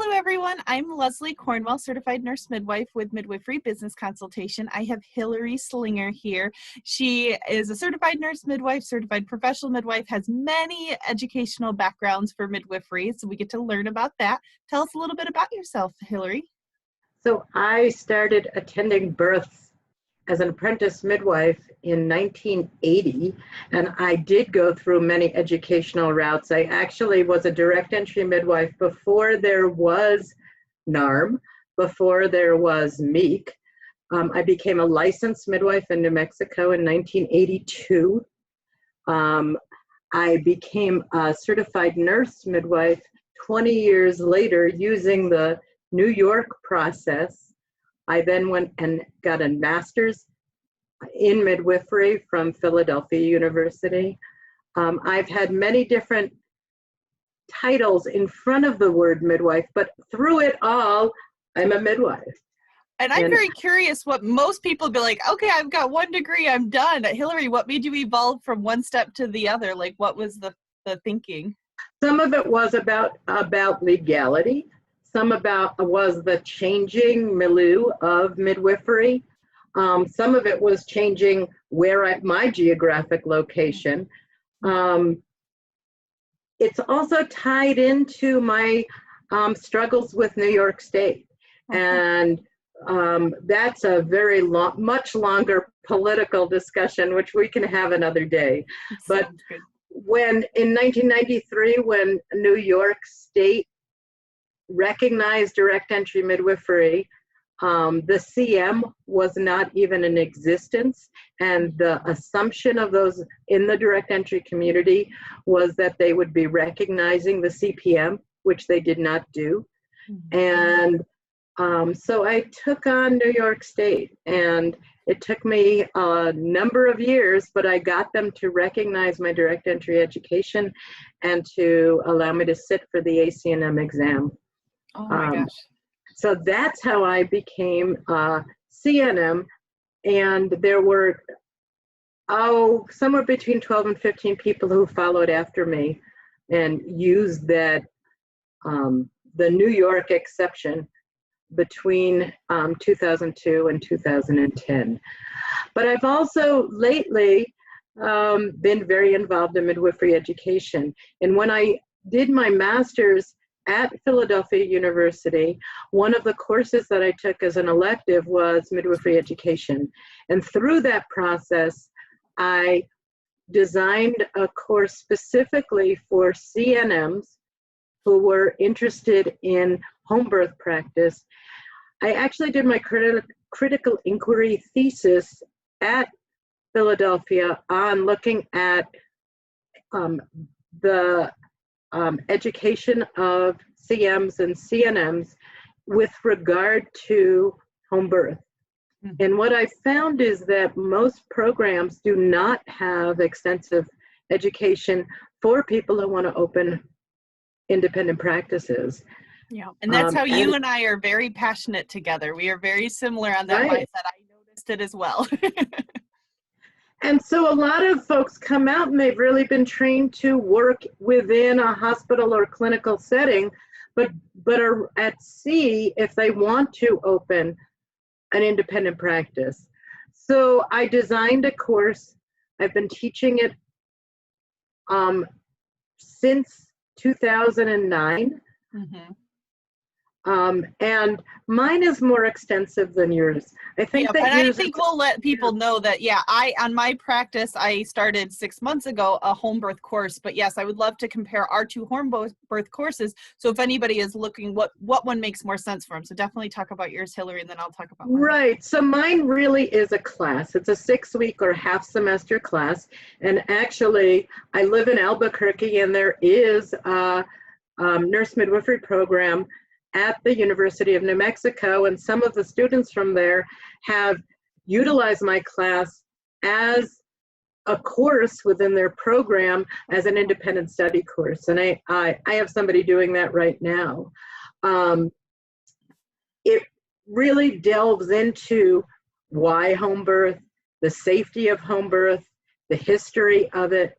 Hello, everyone. I'm Leslie Cornwell, certified nurse midwife with Midwifery Business Consultation. I have Hillary Slinger here. She is a certified nurse midwife, certified professional midwife, has many educational backgrounds for midwifery, so we get to learn about that. Tell us a little bit about yourself, Hillary. So I started attending births as an apprentice midwife in 1980, and I did go through many educational routes. I actually was a direct entry midwife before there was NARM, before there was MEEK. I became a licensed midwife in New Mexico in 1982. I became a certified nurse midwife 20 years later using the New York process. I then went and got a master's in midwifery from Philadelphia University. I've had many different titles in front of the word midwife, but through it all, I'm a midwife. And I'm very curious what most people be like, okay, I've got 1 degree, I'm done. Hillary, what made you evolve from one step to the other? Like, what was the thinking? Some of it was about legality. Some was the changing milieu of midwifery. Some of it was changing my geographic location. It's also tied into my struggles with New York State. And that's a very much longer political discussion, which we can have another day. But when in 1993, when New York State recognized direct entry midwifery, the CM was not even in existence, and the assumption of those in the direct entry community was that they would be recognizing the CPM, which they did not do. And so I took on New York State, and it took me a number of years, but I got them to recognize my direct entry education and to allow me to sit for the ACNM exam. Oh my gosh. So that's how I became CNM, and there were, somewhere between 12 and 15 people who followed after me and used that, the New York exception between 2002 and 2010. But I've also lately been very involved in midwifery education. And when I did my master's at Philadelphia University, one of the courses that I took as an elective was midwifery education. And through that process, I designed a course specifically for CNMs who were interested in home birth practice. I actually did my critical inquiry thesis at Philadelphia on looking at the education of CMs and CNMs with regard to home birth. And what I found is that most programs do not have extensive education for people who want to open independent practices. Yeah, and that's how you and I are very passionate together. We are very similar on that mindset. I noticed it as well. And so a lot of folks come out and they've really been trained to work within a hospital or clinical setting, but are at sea if they want to open an independent practice. So I designed a course. I've been teaching it since 2009. And mine is more extensive than yours. I think I think we'll let people know that, on my practice, I started 6 months ago, a home birth course, but yes, I would love to compare our two home birth courses. So if anybody is looking, what one makes more sense for them. So definitely talk about yours, Hillary, and then I'll talk about mine. Right. So mine really is a class. It's a 6-week or half semester class. And actually, I live in Albuquerque, and there is a nurse midwifery program at the University of New Mexico, and some of the students from there have utilized my class as a course within their program as an independent study course. And I have somebody doing that right now. It really delves into why home birth, the safety of home birth, the history of it.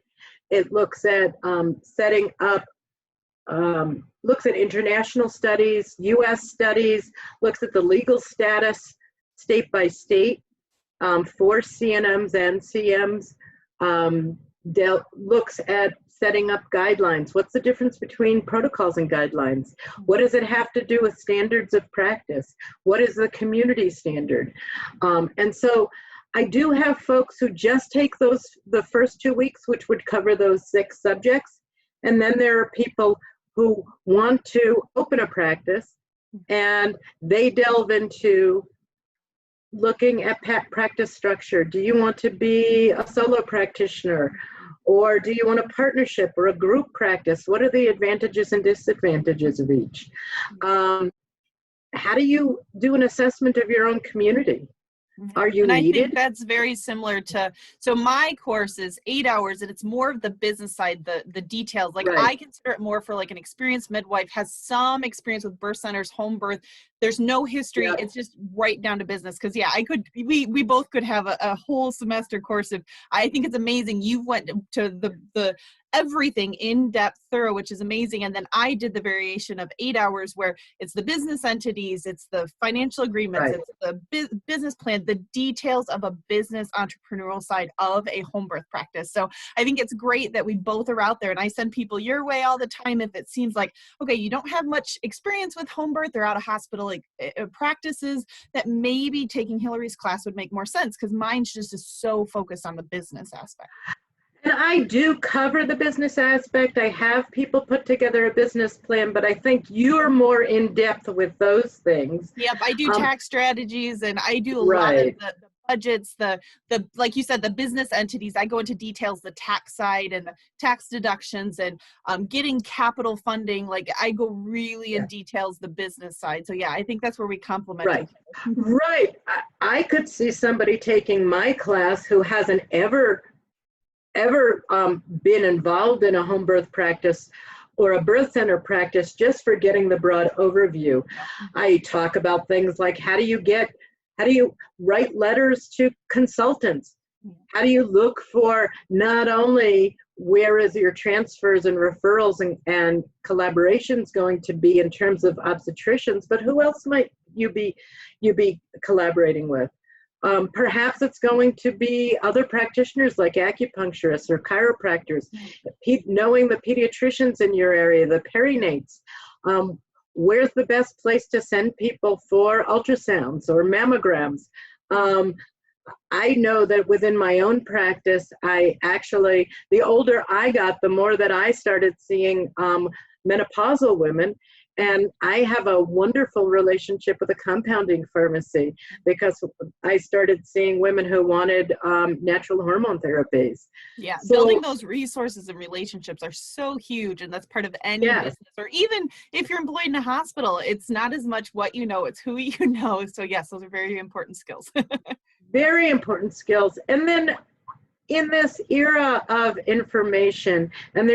It looks at setting up looks at international studies, US studies, looks at the legal status state by state for CNMs and CMs, looks at setting up guidelines. What's the difference between protocols and guidelines? What does it have to do with standards of practice? What is the community standard? And so I do have folks who just take the first 2 weeks, which would cover those 6 subjects. And then there are people who want to open a practice and they delve into looking at practice structure. Do you want to be a solo practitioner? Or do you want a partnership or a group practice? What are the advantages and disadvantages of each? How do you do an assessment of your own community? Are you needed? I think that's very similar to, so my course is 8 hours and it's more of the business side, the details. Like I consider it more for like an experienced midwife, has some experience with birth centers, home birth. There's no history. Yeah. It's just right down to business. Cause yeah, we both could have a whole semester course of, I think it's amazing. You went to the everything in depth, thorough, which is amazing. And then I did the variation of 8 hours where it's the business entities, it's the financial agreements, it's the business plan, the details of a business entrepreneurial side of a home birth practice. So I think it's great that we both are out there, and I send people your way all the time if it seems like, okay, you don't have much experience with home birth or out of hospital like practices, that maybe taking Hillary's class would make more sense, because mine just is so focused on the business aspect. And I do cover the business aspect. I have people put together a business plan, but I think you're more in depth with those things. Yep, I do tax strategies, and I do a lot of the budgets, the like you said, the business entities. I go into details, the tax side and the tax deductions, and getting capital funding. Like I go really in details the business side. So yeah, I think that's where we complement. Right. I could see somebody taking my class who hasn't ever been involved in a home birth practice or a birth center practice, just for getting the broad overview. I talk about things like how do you write letters to consultants? How do you look for not only where is your transfers and referrals and collaborations going to be in terms of obstetricians, but who else might you be collaborating with? Perhaps it's going to be other practitioners like acupuncturists or chiropractors, knowing the pediatricians in your area, the perinates. Where's the best place to send people for ultrasounds or mammograms? I know that within my own practice, the older I got, the more that I started seeing menopausal women. And I have a wonderful relationship with a compounding pharmacy because I started seeing women who wanted natural hormone therapies. Yeah, so, building those resources and relationships are so huge, and that's part of any business. Or even if you're employed in a hospital, it's not as much what you know, it's who you know. So yes, those are very important skills. Very important skills. And then in this era of information, and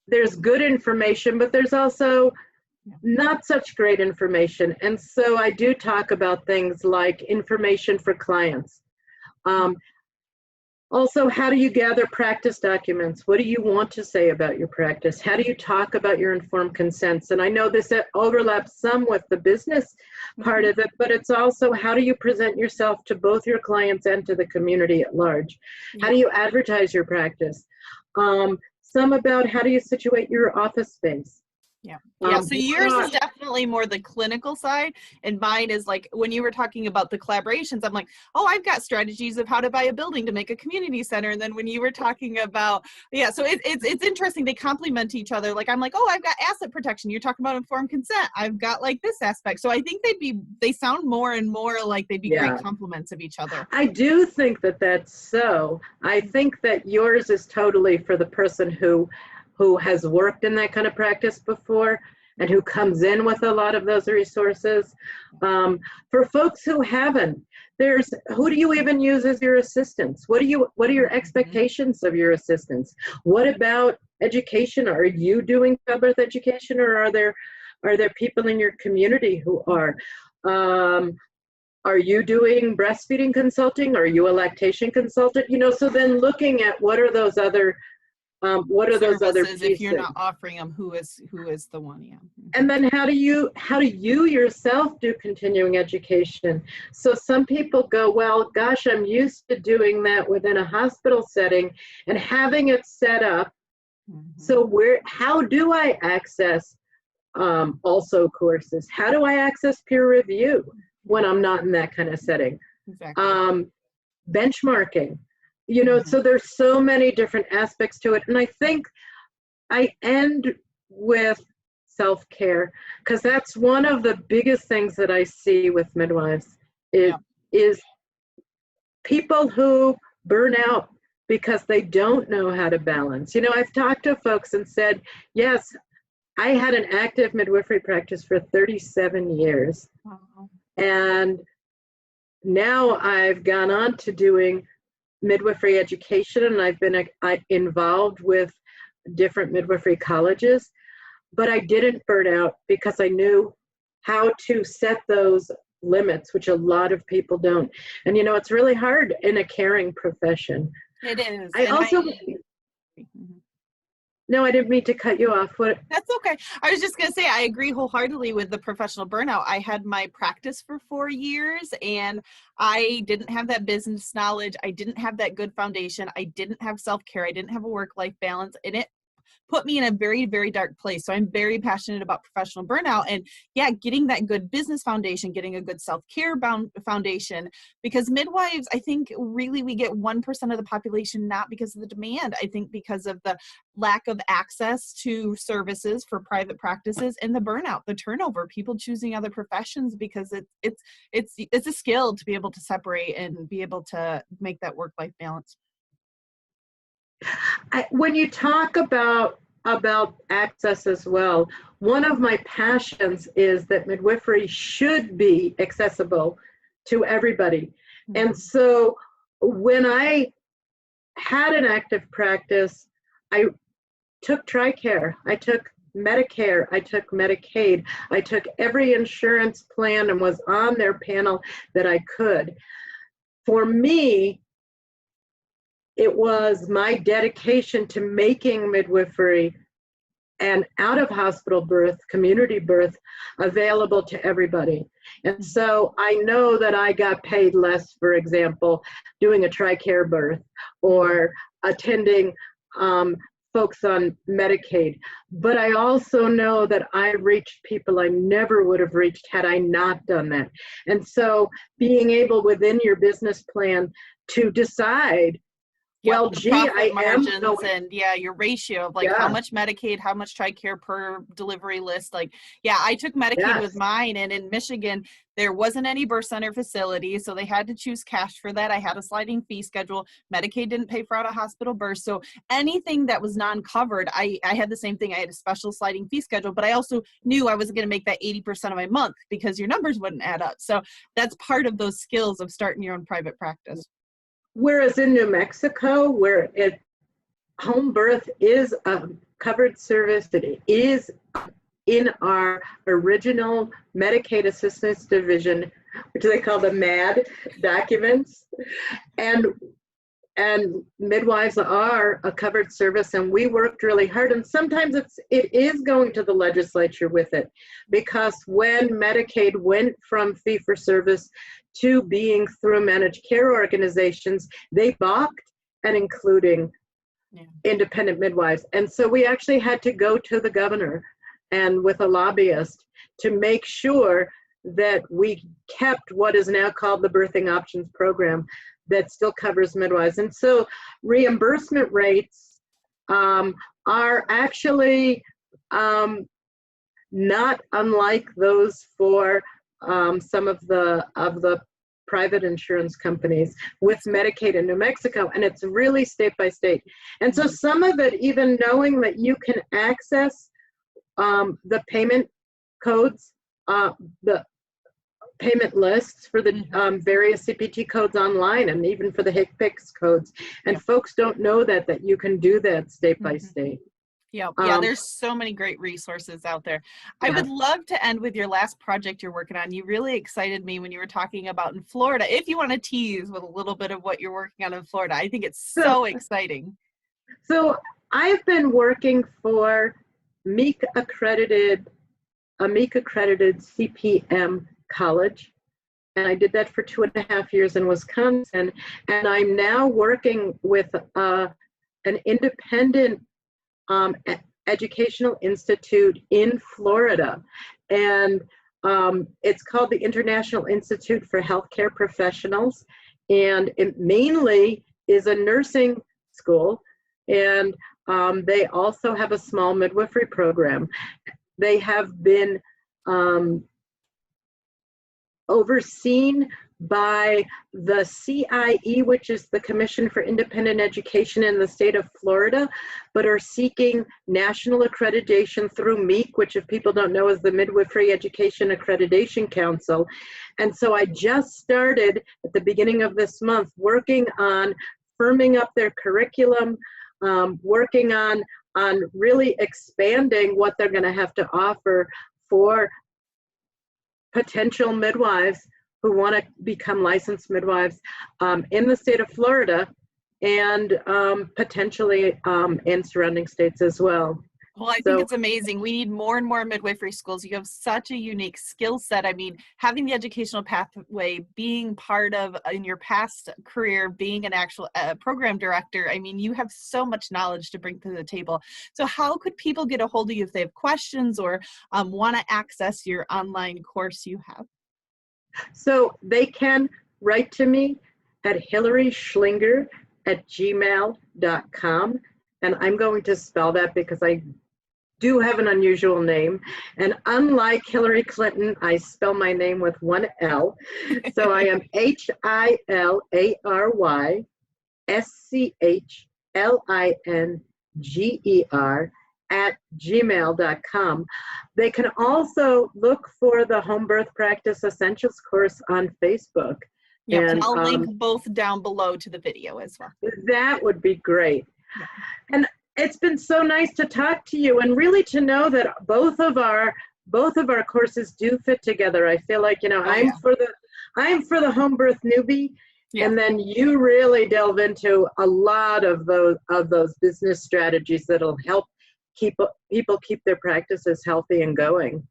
there's good information, but there's also not such great information. And so I do talk about things like information for clients. Also, how do you gather practice documents? What do you want to say about your practice? How do you talk about your informed consents? And I know this overlaps some with the business part of it, but it's also how do you present yourself to both your clients and to the community at large? How do you advertise your practice? Some about how do you situate your office space? So yours is definitely more the clinical side, and mine is like when you were talking about the collaborations, I'm like, oh, I've got strategies of how to buy a building to make a community center. And then when you were talking about, so it's interesting, they complement each other. Like I'm like, oh, I've got asset protection, you're talking about informed consent, I've got like this aspect. So I think they sound more and more like they'd be great complements of each other. I do think that that's so. I think that yours is totally for the person who has worked in that kind of practice before and who comes in with a lot of those resources. For folks who haven't, who do you even use as your assistants? What are your expectations of your assistants? What about education? Are you doing childbirth education, or are there people in your community who are? Are you doing breastfeeding consulting? Are you a lactation consultant? So then looking at what are those other What are those other services, pieces? if you're not offering them, who is the one? Yeah. And then how do you yourself do continuing education? So some people go, well, gosh, I'm used to doing that within a hospital setting and having it set up. So how do I access also courses? How do I access peer review when I'm not in that kind of setting? Exactly. Benchmarking, so there's so many different aspects to it. And I think I end with self-care, because that's one of the biggest things that I see with midwives is people who burn out because they don't know how to balance. I've talked to folks and said, yes, I had an active midwifery practice for 37 years. Wow. And now I've gone on to doing midwifery education, and I've been involved with different midwifery colleges, but I didn't burn out because I knew how to set those limits, which a lot of people don't. And it's really hard in a caring profession. It is. No, I didn't mean to cut you off. That's okay. I was just going to say, I agree wholeheartedly with the professional burnout. I had my practice for 4 years and I didn't have that business knowledge. I didn't have that good foundation. I didn't have self-care. I didn't have a work-life balance, and it put me in a very, very dark place. So I'm very passionate about professional burnout and getting that good business foundation, getting a good self-care foundation, because midwives, I think really we get 1% of the population, not because of the demand. I think because of the lack of access to services for private practices and the burnout, the turnover, people choosing other professions because it's a skill to be able to separate and be able to make that work-life balance. When you talk about access as well, one of my passions is that midwifery should be accessible to everybody. And so when I had an active practice, I took TRICARE, I took Medicare, I took Medicaid, I took every insurance plan and was on their panel that I could. For me, it was my dedication to making midwifery and out-of-hospital birth, community birth, available to everybody. And so I know that I got paid less, for example, doing a TRICARE birth or attending folks on Medicaid. But I also know that I reached people I never would have reached had I not done that. And so being able within your business plan to decide, well, gee, I am going, and your ratio of like how much Medicaid, how much TRICARE per delivery list. Like, I took Medicaid with mine, and in Michigan, there wasn't any birth center facility, so they had to choose cash for that. I had a sliding fee schedule. Medicaid didn't pay for out-of-hospital birth, so anything that was non-covered, I had the same thing. I had a special sliding fee schedule, but I also knew I wasn't going to make that 80% of my month because your numbers wouldn't add up. So that's part of those skills of starting your own private practice. Whereas in New Mexico, where home birth is a covered service, it is in our original Medicaid Assistance Division, which they call the MAD documents, and midwives are a covered service, and we worked really hard. And sometimes it is going to the legislature with it, because when Medicaid went from fee-for-service to being through managed care organizations, they balked at including independent midwives. And so we actually had to go to the governor and with a lobbyist to make sure that we kept what is now called the Birthing Options Program that still covers midwives. And so reimbursement rates are actually not unlike those for some of the private insurance companies with Medicaid in New Mexico, and it's really state by state. And so some of it, even knowing that you can access the payment codes, the payment lists for the various CPT codes online, and even for the HCPCS codes, and folks don't know that you can do that state by state. There's so many great resources out there. I would love to end with your last project you're working on. You really excited me when you were talking about in Florida. If you want to tease with a little bit of what you're working on in Florida, I think it's so exciting. So I've been working for a MEEC accredited CPM college, and I did that for 2.5 years in Wisconsin. And I'm now working with an independent educational institute in Florida, and it's called the International Institute for Healthcare Professionals, and it mainly is a nursing school, and they also have a small midwifery program. They have been overseen by the CIE, which is the Commission for Independent Education in the state of Florida, but are seeking national accreditation through MEEC, which, if people don't know, is the Midwifery Education Accreditation Council. And so I just started at the beginning of this month working on firming up their curriculum, working on really expanding what they're going to have to offer for potential midwives who want to become licensed midwives in the state of Florida and potentially in surrounding states as well. Well, I think it's amazing. We need more and more midwifery schools. You have such a unique skill set. I mean, having the educational pathway, being part of, in your past career, being an actual program director, I mean, you have so much knowledge to bring to the table. So how could people get a hold of you if they have questions or want to access your online course you have? So they can write to me at hillaryschlinger@gmail.com. And I'm going to spell that because I do have an unusual name. And unlike Hillary Clinton, I spell my name with one L. So I am HILARYSCHLINGER@gmail.com. They can also look for the Home Birth Practice Essentials course on Facebook. Yeah, and I'll link both down below to the video as well. That would be great. Yeah. And it's been so nice to talk to you and really to know that both of our courses do fit together. I feel like, I'm for the home birth newbie. Yeah. And then you really delve into a lot of those business strategies that'll help people keep their practices healthy and going.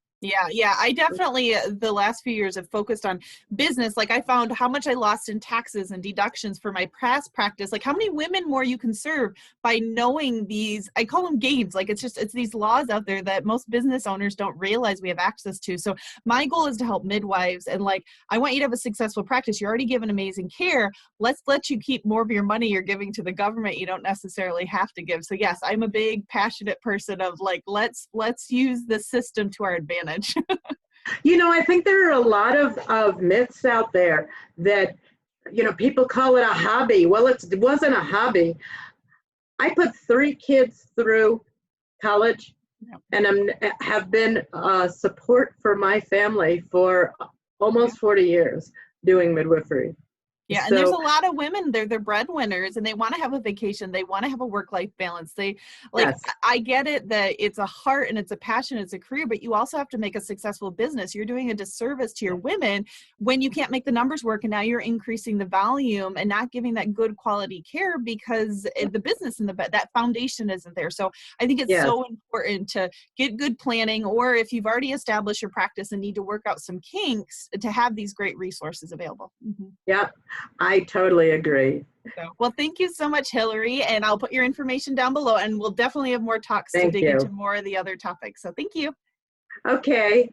Yeah. I definitely, the last few years have focused on business. Like I found how much I lost in taxes and deductions for my past practice, like how many women more you can serve by knowing these, I call them games. Like it's these laws out there that most business owners don't realize we have access to. So my goal is to help midwives, and like, I want you to have a successful practice. You're already given amazing care. Let's let you keep more of your money you're giving to the government. You don't necessarily have to give. So yes, I'm a big passionate person of like, let's use the system to our advantage. I think there are a lot of myths out there that, people call it a hobby. Well, it wasn't a hobby. I put 3 kids through college and have been support for my family for almost 40 years doing midwifery. Yeah, and there's a lot of women, they're breadwinners and they want to have a vacation. They want to have a work-life balance. Yes. I get it that it's a heart and it's a passion, it's a career, but you also have to make a successful business. You're doing a disservice to your women when you can't make the numbers work, and now you're increasing the volume and not giving that good quality care because the business and that foundation isn't there. So I think it's so important to get good planning, or if you've already established your practice and need to work out some kinks, to have these great resources available. Mm-hmm. Yeah. I totally agree. Well, thank you so much, Hillary, and I'll put your information down below, and we'll definitely have more talks to dig into more of the other topics. So thank you. Okay.